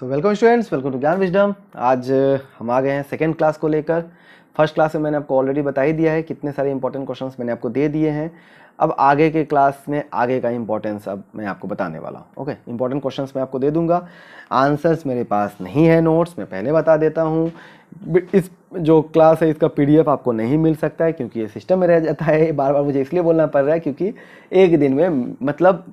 So welcome students, welcome to Gyan wisdom. आज हम आ गए हैं सेकेंड क्लास को लेकर। फर्स्ट क्लास में मैंने आपको ऑलरेडी बता ही दिया है, कितने सारे इंपॉर्टेंट क्वेश्चंस मैंने आपको दे दिए हैं। अब आगे के क्लास में आगे का इंपॉर्टेंस अब मैं आपको बताने वाला हूँ। ओके, इंपॉर्टेंट क्वेश्चंस मैं आपको दे दूंगा। आंसर्स मेरे पास नहीं है, नोट्स मैं पहले बता देता हूँ। इस जो क्लास है इसका पीडीएफ आपको नहीं मिल सकता है क्योंकि ये सिस्टम में रह जाता है। बार बार मुझे इसलिए बोलना पड़ रहा है क्योंकि एक दिन में मतलब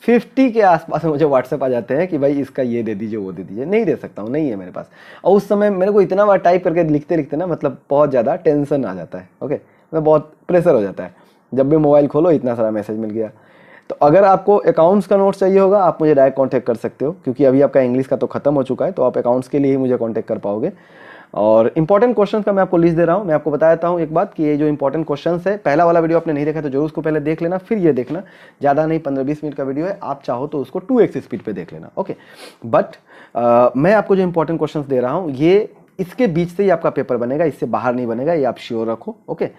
50 के आसपास मुझे व्हाट्सएप आ जाते हैं कि भाई इसका ये दे दीजिए, वो दे दीजिए। नहीं दे सकता हूँ, नहीं है मेरे पास। और उस समय मेरे को इतना बार टाइप करके लिखते लिखते ना मतलब बहुत ज़्यादा टेंशन आ जाता है। ओके, मतलब बहुत प्रेशर हो जाता है। जब भी मोबाइल खोलो इतना सारा मैसेज मिल गया। तो अगर आपको अकाउंट्स का नोट्स चाहिए होगा आप मुझे डायरेक्ट कॉन्टैक्ट कर सकते हो, क्योंकि अभी आपका इंग्लिश का तो खत्म हो चुका है, तो आप अकाउंट्स के लिए ही मुझे कॉन्टैक्ट कर पाओगे। और इंपॉर्टेंट क्वेश्चन का मैं आपको लिस्ट दे रहा हूँ। मैं आपको बता देता हूँ एक बात कि ये जो इंपॉर्टेंट क्वेश्चन है, पहला वाला वीडियो आपने नहीं देखा तो जरूर उसको पहले देख लेना, फिर ये देखना। ज़्यादा नहीं, 15-20 मिनट का वीडियो है, आप चाहो तो उसको 2x स्पीड पे देख लेना। ओके, बट मैं आपको जो इंपॉर्टेंट क्वेश्चन दे रहा हूँ ये इसके बीच से ही आपका पेपर बनेगा, इससे बाहर नहीं बनेगा, ये आप श्योर रखो। ओके,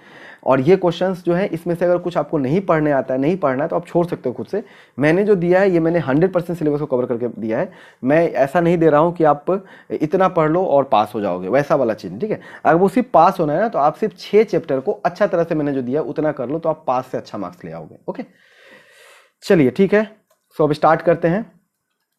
और ये क्वेश्चंस जो है इसमें से अगर कुछ आपको नहीं पढ़ने आता है, नहीं पढ़ना है, तो आप छोड़ सकते हो खुद से। मैंने जो दिया है ये मैंने 100% सिलेबस को कवर करके दिया है। मैं ऐसा नहीं दे रहा हूँ कि आप इतना पढ़ लो और पास हो जाओगे, वैसा वाला चीज़। ठीक है, अगर वो सिर्फ पास होना है ना तो आप सिर्फ 6 चैप्टर को अच्छा तरह से मैंने जो दिया उतना कर लो तो आप पास से अच्छा मार्क्स ले आओगे। ओके, चलिए ठीक है, सो अब स्टार्ट करते हैं।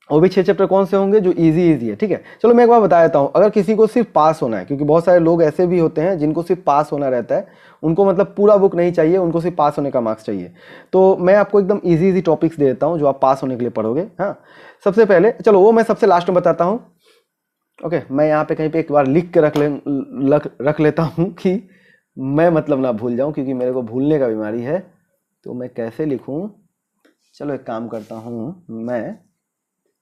वो भी 6 चैप्टर कौन से होंगे जो इजी है। ठीक है, चलो मैं एक बार बता देता हूँ। अगर किसी को सिर्फ पास होना है, क्योंकि बहुत सारे लोग ऐसे भी होते हैं जिनको सिर्फ पास होना रहता है, उनको मतलब पूरा बुक नहीं चाहिए, उनको सिर्फ पास होने का मार्क्स चाहिए, तो मैं आपको एकदम इजी टॉपिक्स दे देता हूँ जो आप पास होने के लिए पढ़ोगे। हाँ, सबसे पहले चलो वो मैं सबसे लास्ट में बताता हूँ। ओके, मैं यहाँ पे कहीं पे एक बार लिख के रख लेता हूँ कि मैं मतलब ना भूल जाऊँ, क्योंकि मेरे को भूलने का बीमारी है। तो मैं कैसे लिखूँ, चलो एक काम करता हूँ, मैं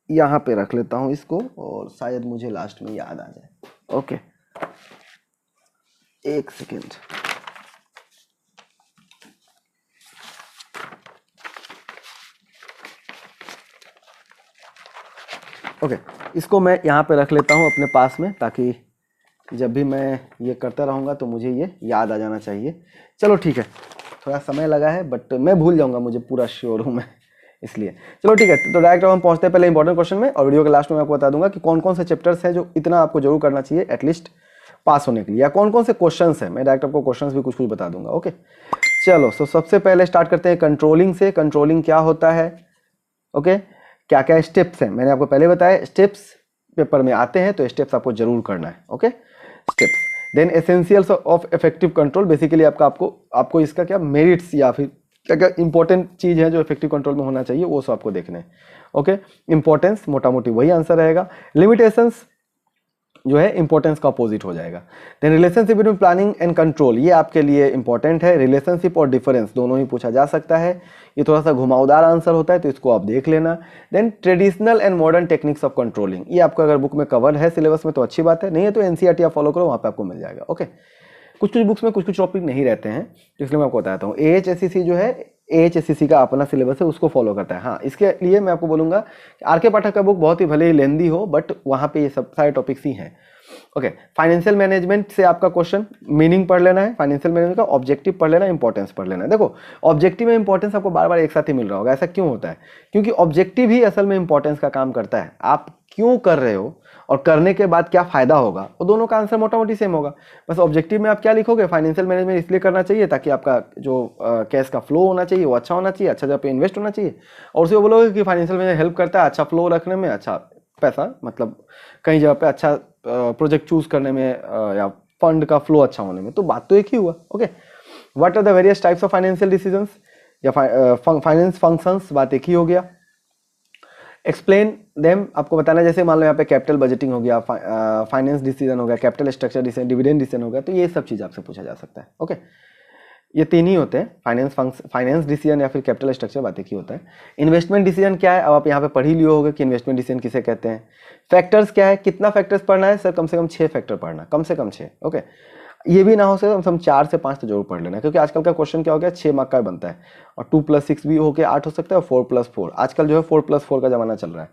यहाँ पे रख लेता हूँ इसको और शायद मुझे लास्ट में याद आ जाए। ओके, एक सेकेंड। ओके, इसको मैं यहाँ पे रख लेता हूँ अपने पास में, ताकि जब भी मैं ये करता रहूँगा तो मुझे ये याद आ जाना चाहिए। चलो ठीक है, थोड़ा समय लगा है बट मैं भूल जाऊँगा, मुझे पूरा श्योर हूँ मैं, इसलिए। चलो ठीक है, तो डायरेक्ट हम पहुँचते हैं पहले इंपॉर्टेंट क्वेश्चन में, और वीडियो के लास्ट में मैं आपको बता दूंगा कि कौन कौन से चैप्टर्स हैं जो इतना आपको जरूर करना चाहिए एटलीस्ट पास होने के लिए, या कौन कौन से क्वेश्चंस हैं। मैं डायरेक्ट आपको क्वेश्चंस भी कुछ कुछ बता दूंगा। ओके, चलो सो सबसे पहले स्टार्ट करते हैं कंट्रोलिंग से। कंट्रोलिंग क्या होता है, ओके, क्या क्या स्टेप्स हैं, मैंने आपको पहले बताया। स्टेप्स पेपर में आते हैं तो स्टेप्स आपको जरूर करना है। Okay, steps. Then essentials of effective control, basically आपको इसका क्या मेरिट्स या फिर क्या क्या इंपॉर्टेंट चीज़ है जो इफेक्टिव कंट्रोल में होना चाहिए, वो सब आपको देखने हैं। ओके, इंपॉर्टेंस मोटा मोटी वही आंसर रहेगा। लिमिटेशंस जो है इंपॉर्टेंस का अपोजिट हो जाएगा। Then relationship between planning and control, ये आपके लिए इंपॉर्टेंट है। रिलेशनशिप और डिफरेंस दोनों ही पूछा जा सकता है, ये थोड़ा सा घुमावदार आंसर होता है तो इसको आप देख लेना। Then traditional and modern techniques of controlling, ये आपका अगर बुक में कवर है सिलेबस में तो अच्छी बात है, नहीं है तो एनसीईआरटी आप फॉलो करो, वहाँ पे आपको मिल जाएगा। ओके, कुछ कुछ बुक्स में कुछ कुछ टॉपिक नहीं रहते हैं, तो इसलिए मैं आपको बताता हूँ। एएचएससीसी जो है, एएचएससीसी का अपना सिलेबस है, उसको फॉलो करता है। हाँ, इसके लिए मैं आपको बोलूँगा आरके पाठक का बुक बहुत ही भले ही लेंदी हो, बट वहाँ पे ये सब सारे टॉपिक्स ही हैं। ओके, फाइनेंशियल मैनेजमेंट से आपका क्वेश्चन मीनिंग पढ़ लेना है, फाइनेंशियल मैनेजमेंट का ऑब्जेक्टिव पढ़ लेना है, इंपॉर्टेंस पढ़ लेना है। देखो, ऑब्जेक्टिव में इंपॉर्टेंस आपको बार बार एक साथ ही मिल रहा होगा, ऐसा क्यों होता है? क्योंकि ऑब्जेक्टिव ही असल में इंपॉर्टेंस का काम करता है। आप क्यों कर रहे हो और करने के बाद क्या फायदा होगा, वो दोनों का आंसर मोटा मोटी सेम होगा। बस ऑब्जेक्टिव में आप क्या लिखोगे, फाइनेंशियल मैनेजमेंट इसलिए करना चाहिए ताकि आपका जो कैश का फ्लो होना चाहिए वो अच्छा होना चाहिए, अच्छा जगह पे इन्वेस्ट होना चाहिए, और उसे बोलोगे कि फाइनेंशियल मैनेजमेंट हेल्प करता है अच्छा फ्लो रखने में, अच्छा पैसा मतलब कहीं जगह पे अच्छा प्रोजेक्ट चूज करने में, या फंड का फ्लो अच्छा होने में, तो बात तो एक ही हुआ। Okay, what are the various types of financial decisions या फाइनेंस फंक्शंस, बात एक ही हो गया। एक्सप्लेन देम, आपको बताना, जैसे मान लो यहाँ पे कैपिटल बजटिंग हो गया, फाइनेंस डिसीजन हो गया, capital structure decision, dividend decision हो गया, तो ये सब चीज़ आपसे पूछा जा सकता है। ओके, ये तीन ही होते हैं, फाइनेंस डिसीजन या फिर कैपिटल स्ट्रक्चर, बात एक ही होता है। इन्वेस्टमेंट डिसीजन क्या है, अब आप यहाँ पे पढ़ ही लियो होगा कि इन्वेस्टमेंट डिसीजन किसे कहते हैं। फैक्टर्स क्या है, कितना फैक्टर्स पढ़ना है सर, कम से कम 6 फैक्टर पढ़ना, कम से कम 6। ओके, ये भी ना हो सके कम से कम 4 से 5 तो जरूर पढ़ लेना, क्योंकि आजकल का क्वेश्चन क्या हो गया, 6 मार्क का बनता है, और 2+6 भी होकर 8 हो सकता है, और 4+4, आजकल जो है 4+4 का जमाना चल रहा है।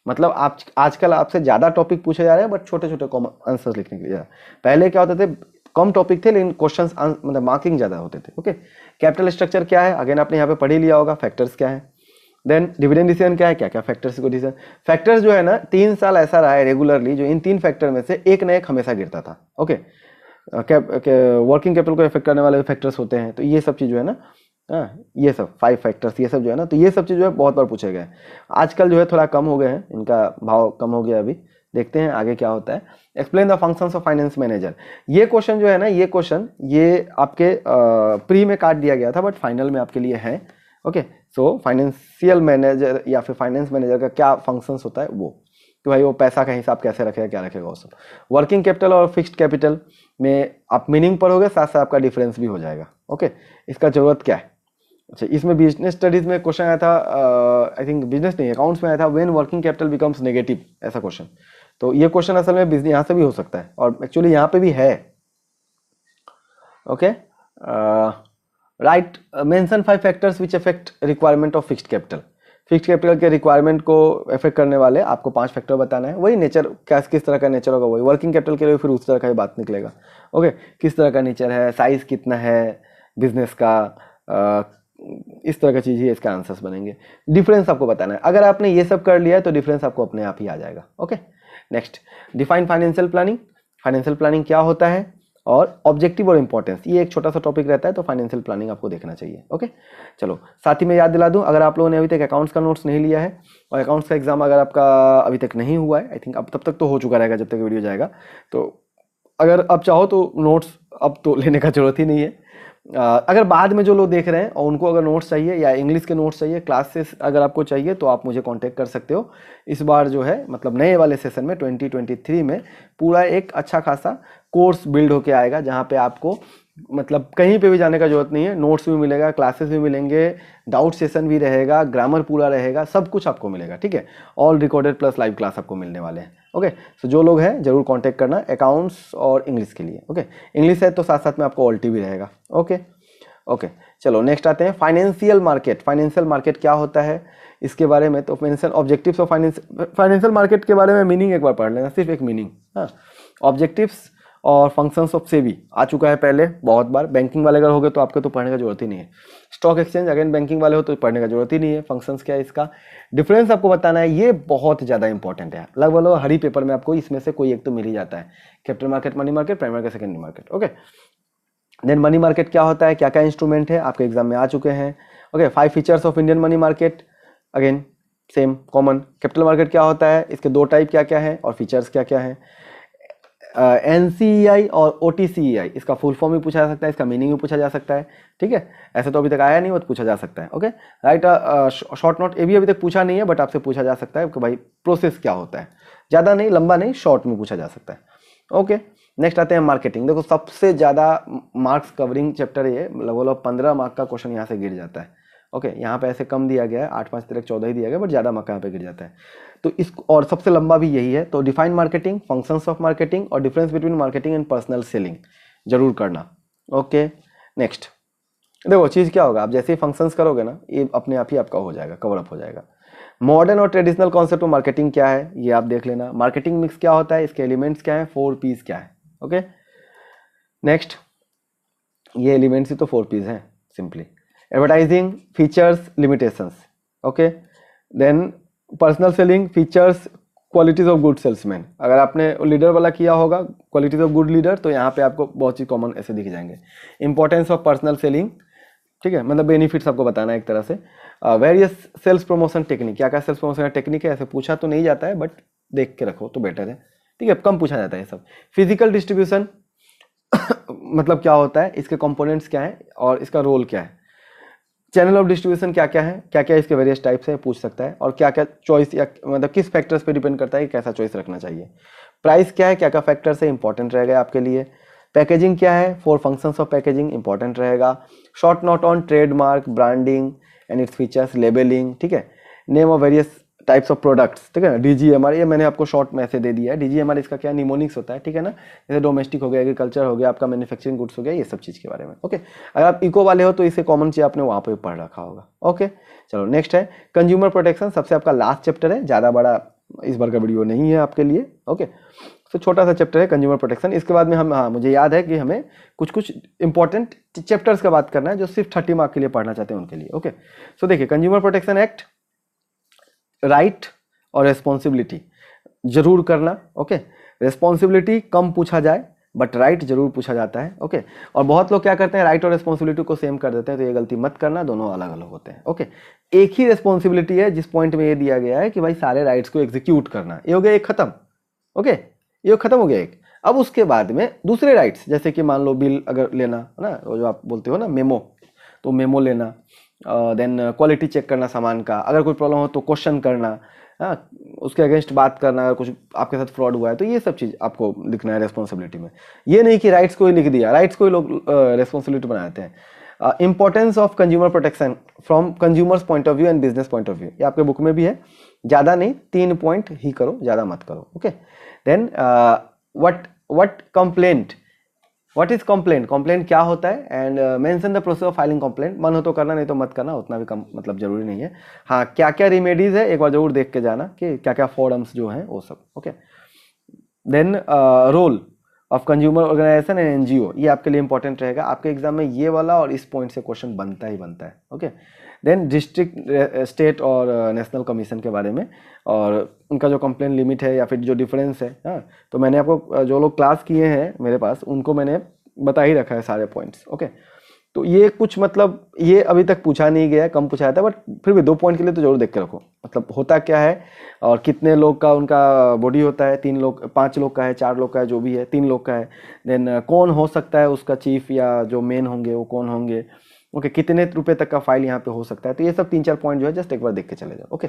मतलब आप आजकल आपसे ज़्यादा टॉपिक पूछे जा रहे हैं, बट छोटे छोटे कॉमन आंसर्स लिखने के लिए। पहले क्या होते थे, कम टॉपिक थे लेकिन क्वेश्चंस मतलब मार्किंग ज़्यादा होते थे। ओके, कैपिटल स्ट्रक्चर क्या है, अगेन आपने यहाँ पे पढ़ ही लिया होगा, फैक्टर्स क्या है। देन डिविडेंड डिसीजन क्या है, क्या क्या फैक्टर्स को डिसीजन, फैक्टर्स जो है ना 3 साल ऐसा रहा है रेगुलरली जो इन 3 फैक्टर में से एक ना एक हमेशा गिरता था। ओके, वर्किंग कैपिटल को इफेक्ट करने वाले फैक्टर्स होते हैं, तो ये सब चीज़ जो है ना, ये सब 5 फैक्टर्स ये सब जो है ना, तो ये सब चीज़ जो है बहुत बार पूछे गए। आजकल जो है थोड़ा कम हो गए हैं, इनका भाव कम हो गया अभी, देखते हैं आगे क्या होता है। Explain the functions of finance manager, ये क्वेश्चन जो है ना, ये क्वेश्चन ये आपके प्री में काट दिया गया था बट फाइनल में आपके लिए है। ओके, सो फाइनेंशियल मैनेजर या फिर फाइनेंस मैनेजर का क्या फंक्शंस होता है वो, कि भाई वो पैसा का हिसाब कैसे रखेगा, क्या रखेगा वो सब। वर्किंग कैपिटल और फिक्स्ड कैपिटल में आप मीनिंग पढ़ोगे, साथ साथ आपका डिफरेंस भी हो जाएगा। ओके, इसका जरूरत क्या है। अच्छा, इसमें बिजनेस स्टडीज में क्वेश्चन आया था, आई थिंक बिजनेस नहीं अकाउंट्स में आया था, when working capital becomes negative, ऐसा क्वेश्चन। तो ये क्वेश्चन असल में बिजनेस यहाँ से भी हो सकता है और एक्चुअली यहाँ पे भी है। Okay, right, mention 5 factors which affect requirement of fixed capital, fixed capital के रिक्वायरमेंट को अफेक्ट करने वाले आपको 5 फैक्टर बताना है। वही नेचर, किस तरह का नेचर होगा, वही वर्किंग कैपिटल के लिए फिर उस तरह का ही बात निकलेगा। ओके, किस तरह का नेचर है, साइज कितना है बिजनेस का, इस तरह का चीज़ ही इसका आंसर्स बनेंगे। डिफरेंस आपको बताना है, अगर आपने ये सब कर लिया है तो डिफरेंस आपको अपने आप ही आ जाएगा। Okay, next, define financial planning, financial planning क्या होता है और ऑब्जेक्टिव और इंपॉर्टेंस, ये एक छोटा सा टॉपिक रहता है, तो फाइनेंशियल प्लानिंग आपको देखना चाहिए। ओके, चलो साथ ही में याद दिला दूं, अगर आप लोगों ने अभी तक अकाउंट्स का नोट्स नहीं लिया है और अकाउंट्स का एग्जाम अगर आपका अभी तक नहीं हुआ है, आई थिंक अब तब तक तो हो चुका रहेगा जब तक वीडियो जाएगा, तो अगर आप चाहो तो नोट्स अब तो लेने का जरूरत ही नहीं है। अगर बाद में जो लोग देख रहे हैं और उनको अगर नोट्स चाहिए या इंग्लिश के नोट्स चाहिए, क्लासेस अगर आपको चाहिए, तो आप मुझे कांटेक्ट कर सकते हो। इस बार जो है मतलब नए वाले सेशन में 2023 में पूरा एक अच्छा खासा कोर्स बिल्ड होके आएगा, जहाँ पे आपको मतलब कहीं पे भी जाने का जरूरत नहीं है, नोट्स भी मिलेगा, क्लासेस भी मिलेंगे, डाउट सेशन भी रहेगा, ग्रामर पूरा रहेगा, सब कुछ आपको मिलेगा। ठीक है, all recorded plus live class आपको मिलने वाले हैं। ओके, सो जो लोग हैं जरूर कांटेक्ट करना अकाउंट्स और इंग्लिश के लिए। ओके, इंग्लिश है तो साथ साथ में आपको ऑल्टी भी रहेगा। ओके ओके, चलो नेक्स्ट आते हैं फाइनेंशियल मार्केट। फाइनेंशियल मार्केट क्या होता है इसके बारे में, तो financial objectives of financial market के बारे में मीनिंग एक बार पढ़ लेना, सिर्फ एक मीनिंग। हाँ, ऑब्जेक्टिव्स और फंक्शंस ऑफ सेबी आ चुका है पहले बहुत बार, बैंकिंग वाले अगर हो गए तो आपको तो पढ़ने का जरूरत ही नहीं है। स्टॉक एक्सचेंज अगेन बैंकिंग वाले हो तो पढ़ने का जरूरत ही नहीं है। फंक्शंस क्या है, इसका डिफरेंस आपको बताना है, ये बहुत ज़्यादा इंपॉर्टेंट है। लगभग हर ही पेपर में आपको इसमें से कोई एक तो मिल ही जाता है, capital market, money market, primary market, secondary market. Okay, then money market क्या होता है, क्या क्या इंस्ट्रूमेंट है, आपके एग्जाम में आ चुके हैं। Okay, 5 features of Indian money market, again same common. Capital market क्या होता है, इसके 2 टाइप क्या क्या है और फीचर्स क्या क्या है। NCEI और OTCEI, इसका फुल फॉर्म भी पूछा जा सकता है, इसका मीनिंग भी पूछा जा सकता है। ठीक है, ऐसे तो अभी तक आया नहीं, वो तो पूछा जा सकता है। ओके, राइट, शॉर्ट नोट, ये भी अभी तक पूछा नहीं है बट आपसे पूछा जा सकता है कि भाई प्रोसेस क्या होता है, ज़्यादा नहीं, लंबा नहीं, शॉर्ट में पूछा जा सकता है। ओके, नेक्स्ट आते हैं मार्केटिंग। देखो सबसे ज़्यादा मार्क्स कवरिंग चैप्टर ये, लगभग 15 मार्क का क्वेश्चन यहाँ से गिर जाता है। ओके, यहाँ पे ऐसे कम दिया गया है, 8 5 13 14 ही दिया गया, बट ज़्यादा मार्क यहाँ पे गिर जाता है। तो इस और सबसे लंबा भी यही है। तो define marketing, functions of marketing और difference between marketing and personal selling जरूर करना। ओके, नेक्स्ट देखो चीज़ क्या होगा, आप जैसे ही फंक्शंस करोगे ना, ये अपने आप ही आपका हो जाएगा, कवर अप हो जाएगा। मॉडर्न और ट्रेडिशनल कॉन्सेप्ट ऑफ मार्केटिंग क्या है ये आप देख लेना। मार्केटिंग मिक्स क्या होता है, इसके एलिमेंट्स क्या है, 4 P's क्या है। ओके, नेक्स्ट, ये एलिमेंट्स ही तो 4 P's हैं simply. Advertising, features, limitations. Okay, then personal selling, features, qualities of good salesman. अगर आपने लीडर वाला किया होगा, क्वालिटीज ऑफ गुड लीडर, तो यहाँ पे आपको बहुत चीज़ कॉमन ऐसे दिख जाएंगे। इंपॉर्टेंस ऑफ पर्सनल सेलिंग, ठीक है, मतलब बेनिफिट्स आपको बताना है एक तरह से। वेरियस सेल्स प्रमोशन टेक्निक, क्या क्या सेल्स प्रमोशन टेक्निक है, ऐसे पूछा तो नहीं जाता है बट देख के रखो तो बेटर है। ठीक है, कम पूछा जाता है ये सब। फिजिकल डिस्ट्रीब्यूशन मतलब क्या होता है, इसके कंपोनेंट्स क्या है और इसका रोल क्या है। चैनल ऑफ डिस्ट्रीब्यूशन क्या क्या है, क्या क्या इसके वेरियस टाइप्स है, पूछ सकता है। और क्या क्या चॉइस या मतलब किस फैक्टर्स पे डिपेंड करता है कि कैसा चॉइस रखना चाहिए। प्राइस क्या है, क्या क्या फैक्टर्स है, इंपॉर्टेंट रहेगा आपके लिए। पैकेजिंग क्या है, 4 फंक्शंस ऑफ पैकेजिंग इंपॉर्टेंट रहेगा। Short note on trademark, branding and its features, labelling. ठीक है, name of various types of products. ठीक है, DGMR ये मैंने आपको शॉर्ट में ऐसे दे दिया है। DGMR इसका क्या निमोनिक्स होता है। ठीक है ना, जैसे डोमेस्टिक हो गया, एग्रीकल्चर हो गया, आपका मैन्युफैक्चरिंग गुड्स हो गया, ये सब चीज़ के बारे में। ओके, अगर आप इको वाले हो तो इसे कॉमन चीज आपने वहाँ पे पढ़ रखा होगा। ओके, चलो नेक्स्ट है कंज्यूमर प्रोटेक्शन, सबसे आपका लास्ट चैप्टर है, ज़्यादा बड़ा इस बार का वीडियो नहीं है आपके लिए। ओके, तो छोटा सा चैप्टर है कंज्यूमर प्रोटेक्शन। इसके बाद में हम मुझे याद है कि हमें कुछ कुछ इंपॉर्टेंट चैप्टर्स का बात करना है जो सिर्फ 30 मार्क के लिए पढ़ना चाहते हैं उनके लिए। ओके, सो देखिए कंज्यूमर प्रोटेक्शन एक्ट राइट और रेस्पॉन्सिबिलिटी जरूर करना। ओके, रेस्पॉन्सिबिलिटी कम पूछा जाए बट राइट जरूर पूछा जाता है। ओके, और बहुत लोग क्या करते हैं, राइट और रेस्पॉन्सिबिलिटी को सेम कर देते हैं, तो ये गलती मत करना, दोनों अलग अलग होते हैं। ओके, एक ही रेस्पॉन्सिबिलिटी है जिस पॉइंट में ये दिया गया है कि भाई सारे राइट्स को एग्जीक्यूट करना, ये हो गया एक खत्म। ओके, ये खत्म हो गया एक। अब उसके बाद में दूसरे राइट्स, जैसे कि मान लो बिल अगर लेना है ना, जो आप बोलते हो ना मेमो, तो मेमो लेना, देन क्वालिटी चेक करना सामान का, अगर कोई प्रॉब्लम हो तो क्वेश्चन करना, हाँ, उसके अगेंस्ट बात करना, अगर कुछ आपके साथ फ्रॉड हुआ है तो ये सब चीज़ आपको लिखना है रेस्पॉन्सिबिलिटी में। ये नहीं कि राइट्स को ही लिख दिया, राइट्स को ही लोग रेस्पॉन्सिबिलिटी बनाते हैं। Importance of consumer protection from consumers point of view and business point of view, ये आपके बुक में भी है, ज़्यादा नहीं, 3 पॉइंट ही करो, ज़्यादा मत करो। Okay, then what complaint, what is complaint, complaint क्या होता है, and mention the process of filing complaint, मन हो तो करना, नहीं तो मत करना, उतना भी कम मतलब जरूरी नहीं है। हाँ, क्या क्या रेमेडीज है एक बार जरूर देख के जाना कि क्या क्या फॉरम्स जो हैं वो सब। Okay, then role of consumer organization and NGO, ये आपके लिए इंपॉर्टेंट रहेगा, आपके एग्जाम में ये वाला और इस पॉइंट से क्वेश्चन बनता ही बनता है। ओके, देन डिस्ट्रिक्ट स्टेट और नेशनल कमीशन के बारे में, और उनका जो कंप्लेन लिमिट है या फिर जो डिफरेंस है। हाँ, तो मैंने आपको जो लोग क्लास किए हैं मेरे पास, उनको मैंने बता ही रखा है सारे पॉइंट्स। ओके, तो ये कुछ मतलब ये अभी तक पूछा नहीं गया है, कम पूछा जाता है, बट फिर भी 2 पॉइंट के लिए तो जरूर देख के रखो, मतलब होता क्या है और कितने लोग का उनका बॉडी होता है, 3 लोग 5 लोग का है, 4 लोग का है, जो भी है 3 लोग का है। देन कौन हो सकता है उसका चीफ या जो मेन होंगे वो कौन होंगे। ओके, कितने रुपए तक का फाइल यहाँ पे हो सकता है, तो ये सब 3-4 पॉइंट जो है जस्ट एक बार देख के चले जाओ। ओके,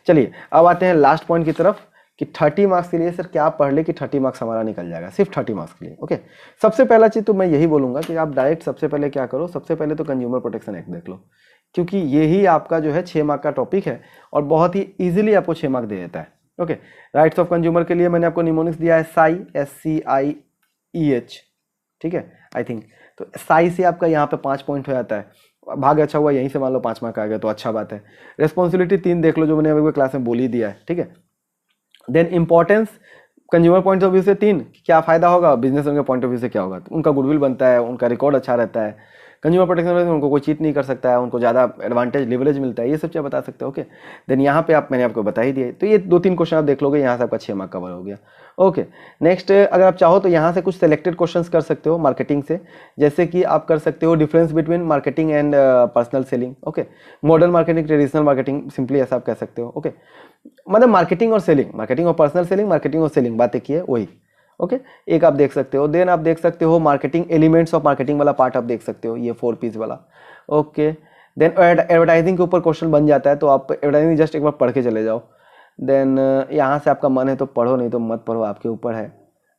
चलिए अब आते हैं लास्ट पॉइंट की तरफ कि 30 मार्क्स के लिए सर क्या पढ़ ले कि 30 मार्क्स हमारा निकल जाएगा, सिर्फ 30 मार्क्स के लिए। ओके, सबसे पहला चीज़ तो मैं यही बोलूँगा कि आप डायरेक्ट सबसे पहले क्या करो, सबसे पहले तो कंज्यूमर प्रोटेक्शन एक्ट देख लो, क्योंकि यही आपका जो है 6 मार्क का टॉपिक है और बहुत ही ईजिली आपको 6 मार्क दे देता है। ओके, राइट्स ऑफ कंज्यूमर के लिए मैंने आपको निमोनिक्स दिया है साई, SCIEH, ठीक है, आई थिंक। तो साई से आपका यहाँ पे 5 पॉइंट हो जाता है, भाग अच्छा हुआ यहीं से मान लो 5 मार्क आ गया तो अच्छा बात है। रेस्पॉन्सिबिलिटी 3 देख लो, जो मैंने अभी क्लास में बोल ही दिया है, ठीक है। Then importance consumer point of view से 3, क्या फायदा होगा, बिजनेस के पॉइंट ऑफ व्यू से क्या होगा, तो उनका गुडविल बनता है, उनका रिकॉर्ड अच्छा रहता है, कंज्यूमर प्रोटेक्शन में उनको कोई चीट नहीं कर सकता है, उनको ज़्यादा एडवांटेज लिवरेज मिलता है, ये सब चीज़ बता सकते हो। ओके, देन यहाँ पे मैंने आपको बता ही दिए, तो ये 2-3 क्वेश्चन आप देख लोगे, यहाँ से आपका 6 मार्क कवर हो गया। ओके, नेक्स्ट अगर आप चाहो तो यहाँ से कुछ सेलेक्टेड क्वेश्चंस कर सकते हो मार्केटिंग से, जैसे कि आप कर सकते हो difference between marketing and personal selling. Okay, modern marketing, traditional marketing, simply ऐसा आप कह सकते हो। ओके, मतलब मार्केटिंग और सेलिंग, मार्केटिंग और पर्सनल सेलिंग, मार्केटिंग और सेलिंग बातें की है वही। ओके, एक आप देख सकते हो। देन आप देख सकते हो मार्केटिंग एलिमेंट्स ऑफ मार्केटिंग वाला पार्ट आप देख सकते हो, ये 4 पीस वाला। ओके, देन एडवर्टाइजिंग के ऊपर क्वेश्चन बन जाता है, तो आप एडवर्टाइजिंग जस्ट एक बार पढ़ के चले जाओ। देन यहाँ से आपका मन है तो पढ़ो, नहीं तो मत पढ़ो, आपके ऊपर है।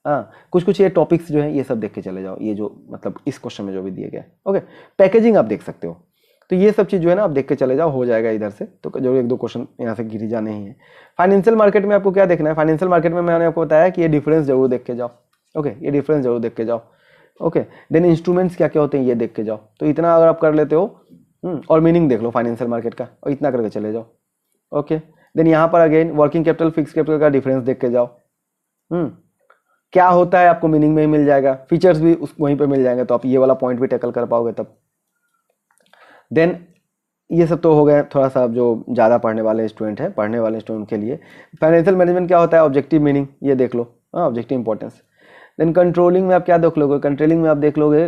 हाँ, कुछ कुछ ये टॉपिक्स जो है ये सब देख के चले जाओ, ये जो मतलब इस क्वेश्चन में जो भी दिए गए। ओके, पैकेजिंग आप देख सकते हो, तो ये सब चीज़ जो है ना आप देख के चले जाओ, हो जाएगा इधर से, तो जरूर 1-2 क्वेश्चन यहाँ से गिरी जाने ही है। फाइनेंशियल मार्केट में आपको क्या देखना है, फाइनेंशियल मार्केट में मैंने आपको बताया कि ये डिफरेंस जरूर देख के जाओ। ओके, ये डिफरेंस जरूर देख के जाओ। ओके, देन इंस्ट्रूमेंट्स क्या क्या होते हैं ये देख के जाओ, तो इतना अगर आप कर लेते हो, और मीनिंग देख लो फाइनेंशियल मार्केट का, और इतना करके चले जाओ। ओके, देन यहाँ पर again working capital fix capital का डिफरेंस देख के जाओ। क्या होता है आपको मीनिंग में ही मिल जाएगा, फीचर्स भी उस वहीं पे मिल जाएंगे, तो आप ये वाला पॉइंट भी टैकल कर पाओगे तब। देन ये सब तो हो गया थोड़ा सा जो ज़्यादा पढ़ने वाले स्टूडेंट है, पढ़ने वाले स्टूडेंट के लिए। फाइनेंशियल मैनेजमेंट क्या होता है, ऑब्जेक्टिव मीनिंग, ये देख लो, हाँ, ऑब्जेक्टिव इंपॉर्टेंस। देन कंट्रोलिंग में आप क्या देख लोगे, कंट्रोलिंग में आप देख लोगे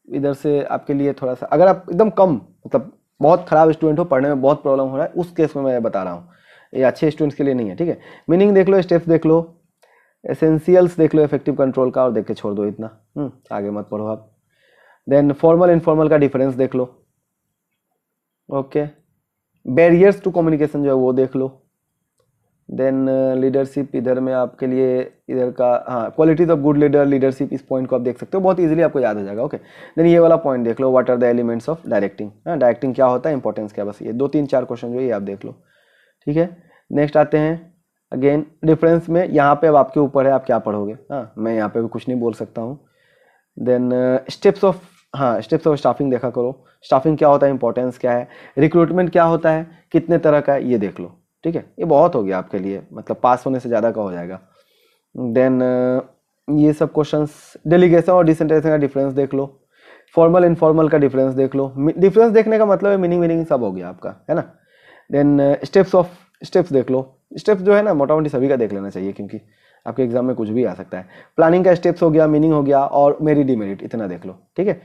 इधर से आपके लिए थोड़ा सा, अगर आप एकदम कम मतलब बहुत खराब स्टूडेंट हो, पढ़ने में बहुत प्रॉब्लम हो रहा है, उस केस में मैं बता रहा हूँ, ये अच्छे स्टूडेंट्स के लिए नहीं है, ठीक है। मीनिंग देख लो, स्टेप्स देख लो, एसेंशियल्स देख लो इफेक्टिव कंट्रोल का, और देख के छोड़ दो इतना, आगे मत पढ़ो आप। देन फॉर्मल इनफॉर्मल का डिफरेंस देख लो। ओके, बैरियर्स टू कम्युनिकेशन जो है वो देख लो। देन लीडरशिप इधर में आपके लिए इधर का, हाँ, qualities of good leader, leadership, इस पॉइंट को आप देख सकते हो, बहुत इजीली आपको याद हो जाएगा। ओके, देन ये वाला पॉइंट देख लो, what are the elements of directing, हाँ, डायरेक्टिंग क्या होता है, इंपॉर्टेंस क्या, बस ये 2-3-4 क्वेश्चन जो है ये आप देख लो, ठीक है। नेक्स्ट आते हैं अगेन डिफरेंस में, यहाँ पे अब आपके ऊपर है आप क्या पढ़ोगे, हाँ, मैं यहाँ पे भी कुछ नहीं बोल सकता हूँ। देन स्टेप्स ऑफ, हाँ, स्टेप्स ऑफ स्टाफिंग देखा करो, स्टाफिंग क्या होता है, इंपॉर्टेंस क्या है, रिक्रूटमेंट क्या होता है, कितने तरह का है, ये देख लो, ठीक है। ये बहुत हो गया आपके लिए, मतलब पास होने से ज़्यादा का हो जाएगा। देन ये सब क्वेश्चंस, डेलीगेशन और डिसेंट्रलाइजेशन का डिफरेंस देख लो, फॉर्मल इनफॉर्मल का डिफरेंस देख लो। डिफरेंस देखने का मतलब है मीनिंग सब हो गया आपका, है ना। देन स्टेप्स ऑफ स्टेप्स देख लो। स्टेप्स जो है ना मोटा मोटी सभी का देख लेना चाहिए, क्योंकि आपके एग्जाम में कुछ भी आ सकता है। प्लानिंग का स्टेप्स हो गया, मीनिंग हो गया, और मेरिट डिमेरिट इतना देख लो, ठीक है।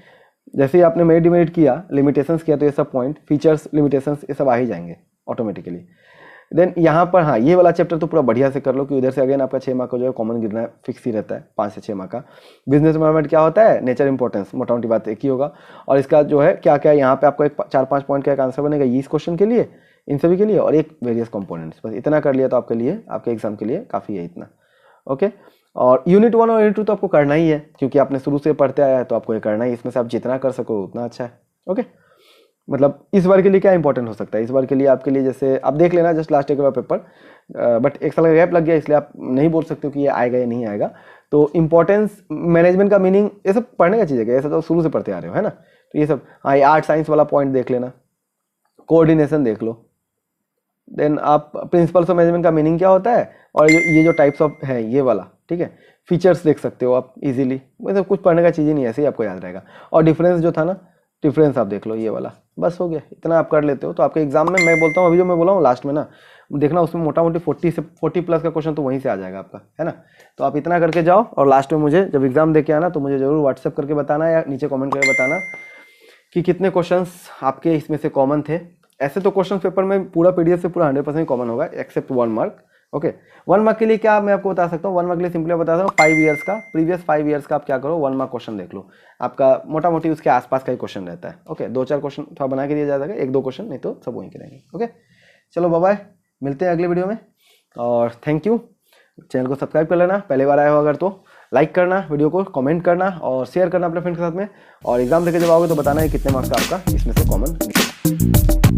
जैसे ही आपने मेरिट डिमेरिट किया, लिमिटेशंस किया, तो ये सब पॉइंट, फीचर्स, लिमिटेशंस, ये सब आ ही जाएंगे ऑटोमेटिकली। देन यहाँ पर हाँ, ये वाला चैप्टर तो पूरा बढ़िया से कर लो कि उधर से अगेन आपका 6 मार्क का जो है कॉमन गिरना फिक्स ही रहता है, 5 से 6 मार्क का। बिजनेस मैनेजमेंट क्या होता है, नेचर इंपॉर्टेंस, मोटा मोटी बात एक ही होगा। और इसका जो है क्या क्या यहाँ पे आपको एक 4-5 पॉइंट का एक आंसर बनेगा इस क्वेश्चन के लिए, इन सभी के लिए, और एक वेरियस कंपोनेंट्स। बस इतना कर लिया तो आपके लिए, आपके एग्जाम के लिए काफ़ी है इतना, ओके। और यूनिट 1 और यूनिट 2 तो आपको करना ही है, क्योंकि आपने शुरू से पढ़ते आया है, तो आपको ये करना ही। इसमें से आप जितना कर सको उतना अच्छा है, ओके। मतलब इस बार के लिए क्या इंपॉर्टेंट हो सकता है, इस बार के लिए आपके लिए, जैसे आप देख लेना जस्ट लास्ट एक बार पेपर, बट एक साल का गैप लग गया, इसलिए आप नहीं बोल सकते हो कि ये आएगा या नहीं आएगा। तो इंपॉर्टेंस, मैनेजमेंट का मीनिंग, ये सब पढ़ने का चीज़ है, ये सब तो शुरू से पढ़ते आ रहे हो, है ना। तो ये सब हाँ, ये आर्ट साइंस वाला पॉइंट देख लेना, कोऑर्डिनेशन देख लो। देन आप प्रिंसिपल्स ऑफ मैनेजमेंट का मीनिंग क्या होता है, और ये जो टाइप्स ऑफ है ये वाला, ठीक है। फीचर्स देख सकते हो आप इजीली, मतलब कुछ पढ़ने का चीज़ ही नहीं है, ऐसे ही आपको याद रहेगा। और डिफरेंस जो था ना, डिफरेंस आप देख लो ये वाला, बस हो गया। इतना आप कर लेते हो तो आपके एग्जाम में, मैं बोलता हूँ अभी जो मैं बोला हूँ लास्ट में ना, देखना उसमें मोटा मोटी 40 प्लस का क्वेश्चन तो वहीं से आ जाएगा आपका, है ना। तो आप इतना करके जाओ, और लास्ट में मुझे जब एग्जाम दे के आना तो मुझे जरूर व्हाट्सएप करके बताना, या नीचे कॉमेंट करके बताना कि कितने क्वेश्चंस आपके इसमें से कॉमन थे। ऐसे तो क्वेश्चन पेपर में पूरा पीडीएफ से पूरा 100% कॉमन होगा, एक्सेप्ट 1 मार्क, ओके। 1 मार्क के लिए क्या मैं आपको बता सकता हूँ, 1 मार्क के लिए सिंपली बता सकता हूँ 5 ईयर्स का, प्रीवियस 5 ईयर्स का आप क्या करो, 1 मार्क क्वेश्चन देख लो। आपका मोटा मोटी उसके आसपास का ही क्वेश्चन रहता है, ओके। 2-4 क्वेश्चन थोड़ा बना के दिया जाएगा, 1-2 क्वेश्चन, नहीं तो सब वहीं के रहेंगे, ओके। चलो बाय बाय, मिलते हैं अगले वीडियो में, और थैंक यू। चैनल को सब्सक्राइब कर लेना, पहले बार आया हो अगर तो लाइक करना, वीडियो को कमेंट करना और शेयर करना अपने फ्रेंड के साथ में। और एग्जाम देके जब आओगे तो बताना है कितने मार्क्स का आपका इसमें से कॉमन निकला।